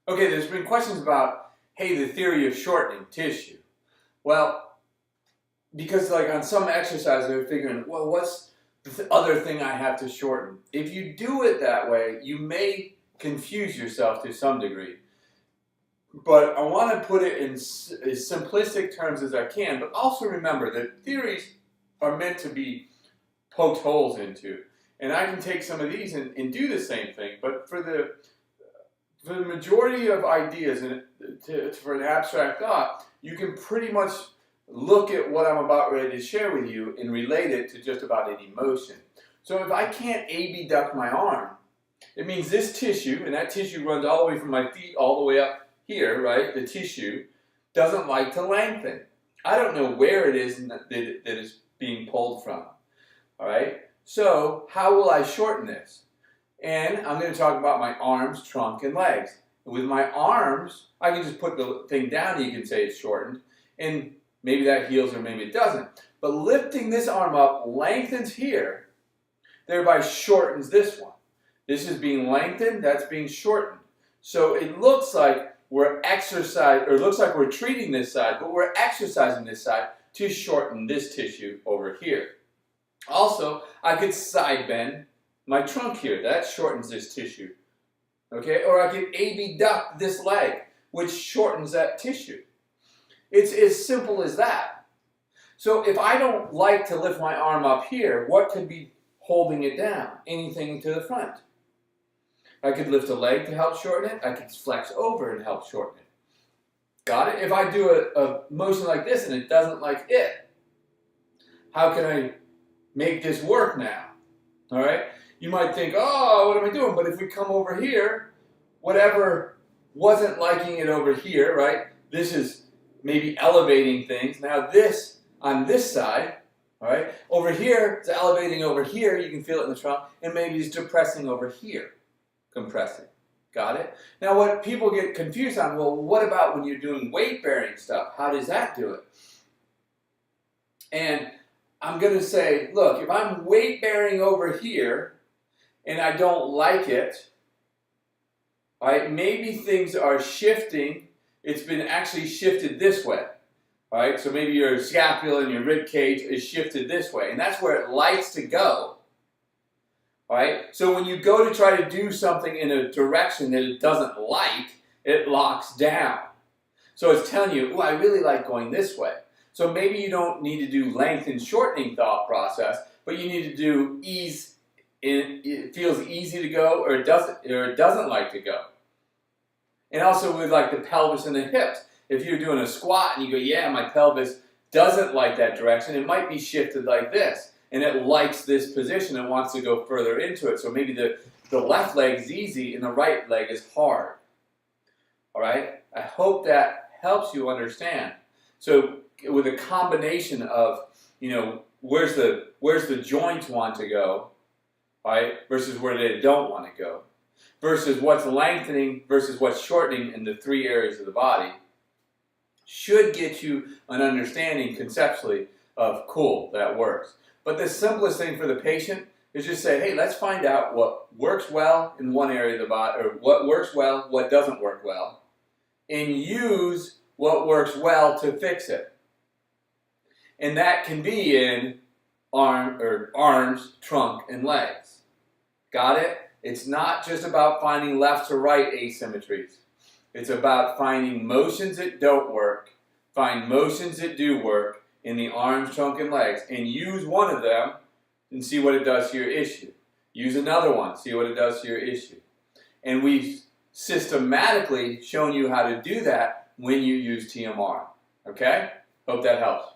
Okay, there's been questions about, hey, the theory of shortening tissue. Well, because like on some exercises they're figuring, well, what's the other thing I have to shorten? If you do it that way, you may confuse yourself to some degree. But I want to put it in as simplistic terms as I can, but also remember that theories are meant to be poked holes into. And I can take some of these and do the same thing, but for the majority of ideas and for an abstract thought, you can pretty much look at what I'm about ready to share with you and relate it to just about any motion. So if I can't abduct my arm, it means this tissue, and that tissue runs all the way from my feet all the way up here, right? The tissue doesn't like to lengthen. I don't know where it is that it's being pulled from, all right? So how will I shorten this? And I'm going to talk about my arms, trunk, and legs. With my arms, I can just put the thing down and you can say it's shortened. And maybe that heals or maybe it doesn't. But lifting this arm up lengthens here, thereby shortens this one. This is being lengthened, that's being shortened. So it looks like we're exercising, or it looks like we're treating this side, but we're exercising this side to shorten this tissue over here. Also, I could side bend my trunk here. That shortens this tissue. Okay? Or I could abduct this leg, which shortens that tissue. It's as simple as that. So if I don't like to lift my arm up here, what could be holding it down? Anything to the front. I could lift a leg to help shorten it. I could flex over and help shorten it. Got it? If I do a motion like this and it doesn't like it, how can I make this work now? All right? You might think, oh, what am I doing? But if we come over here, whatever wasn't liking it over here, right? This is maybe elevating things. Now this, on this side, all right? Over here, it's elevating over here. You can feel it in the trunk. And maybe it's depressing over here, compressing. Got it? Now what people get confused on, well, what about when you're doing weight-bearing stuff? How does that do it? And I'm going to say, look, if I'm weight-bearing over here, and I don't like it, all right, maybe things are shifting. It's been actually shifted this way, all right? So maybe your scapula and your rib cage is shifted this way, and that's where it likes to go, all right? So when you go to try to do something in a direction that it doesn't like, it locks down. So it's telling you, oh, I really like going this way. So maybe you don't need to do length and shortening thought process, but you need to do ease. It feels easy to go, or it doesn't like to go. And also with like the pelvis and the hips. If you're doing a squat and you go, yeah, my pelvis doesn't like that direction, it might be shifted like this. And it likes this position and wants to go further into it. So maybe the left leg is easy and the right leg is hard. All right? I hope that helps you understand. So with a combination of, you know, where's the joints want to go, right, versus where they don't want to go, versus what's lengthening versus what's shortening in the three areas of the body, should get you an understanding conceptually of, cool, that works. But the simplest thing for the patient is just say, hey, let's find out what works well in one area of the body, or what works well, what doesn't work well, and use what works well to fix it. And that can be in arms, trunk, and legs. Got it? It's not just about finding left to right asymmetries. It's about finding motions that don't work, find motions that do work in the arms, trunk, and legs, and use one of them and see what it does to your issue. Use another one, see what it does to your issue. And we've systematically shown you how to do that when you use TMR. Okay? Hope that helps.